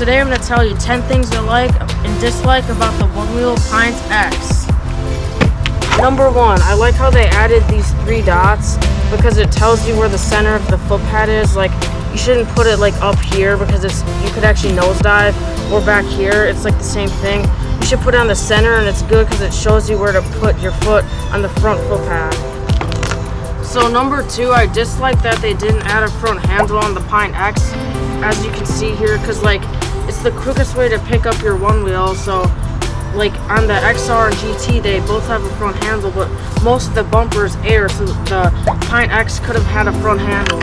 today I'm going to tell you 10 things I like and dislike about the Onewheel Pint X. Number 1, I like how they added these 3 dots because it tells you where the center of the footpad is. Like, you shouldn't put it like up here because you could actually nosedive, or back here, it's like the same thing. You should put it on the center, and it's good because it shows you where to put your foot on the front footpad. So number 2, I dislike that they didn't add a front handle on the Pint X, as you can see here, because like it's the quickest way to pick up your one wheel. So like on the XR and GT, they both have a front handle, but most of the bumper is air, so the Pint X could have had a front handle.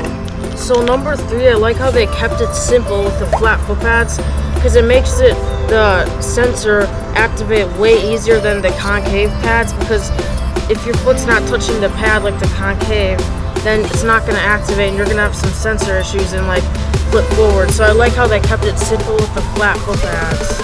So number 3, I like how they kept it simple with the flat foot pads, because it makes the sensor activate way easier than the concave pads, because if your foot's not touching the pad like the concave, then it's not going to activate and you're going to have some sensor issues and like flip forward. So I like how they kept it simple with the flat foot pads.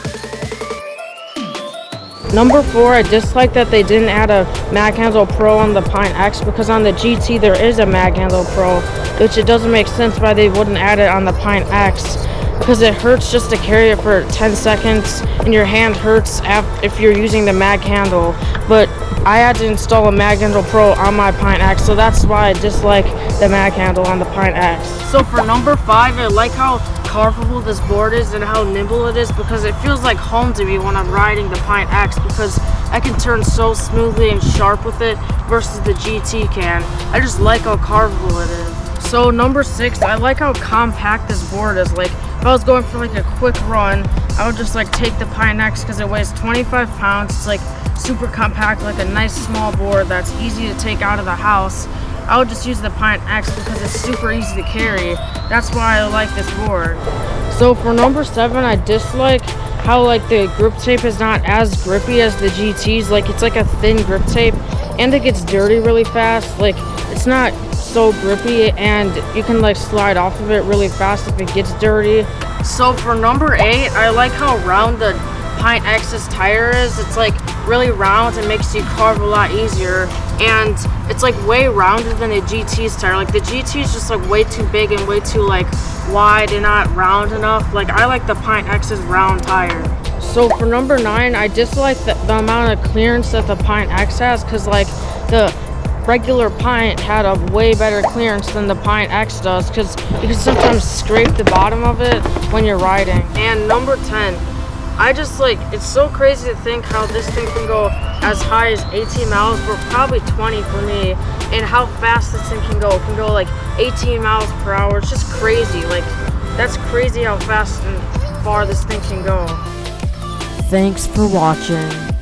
Number 4, I dislike that they didn't add a Mag Handle Pro on the Pint X, because on the GT there is a Mag Handle Pro, which it doesn't make sense why they wouldn't add it on the Pint X, because it hurts just to carry it for 10 seconds and your hand hurts if you're using the Mag Handle. But I had to install a Mag Handle Pro on my Pint X, so that's why I dislike the Mag Handle on the Pint X. So for number 5, I like how carvable this board is and how nimble it is, because it feels like home to me when I'm riding the Pint X, because I can turn so smoothly and sharp with it versus the GT can. I just like how carvable it is. So number 6, I like how compact this board is. Like if I was going for like a quick run, I would just like take the Pint X because it weighs 25 pounds. It's like super compact, like a nice small board that's easy to take out of the house. I would just use the Pint X because it's super easy to carry. That's why I like this board. So for number 7, I dislike how like the grip tape is not as grippy as the GTs. Like it's like a thin grip tape and it gets dirty really fast. Like it's not so grippy and you can like slide off of it really fast if it gets dirty. So for number 8, I like how round the Pint X's tire is. It's like really round and makes you carve a lot easier, and it's like way rounder than the GT's tire. Like the GT is just like way too big and way too like wide and not round enough. Like I like the Pint X's round tire. So for number 9, I dislike the amount of clearance that the Pint X has, because like the regular Pint had a way better clearance than the Pint X does, because you can sometimes scrape the bottom of it when you're riding. And number 10, I just like, it's so crazy to think how this thing can go as high as 18 miles, but probably 20 for me, and how fast this thing can go. It can go like 18 miles per hour. It's just crazy. Like, that's crazy how fast and far this thing can go. Thanks for watching.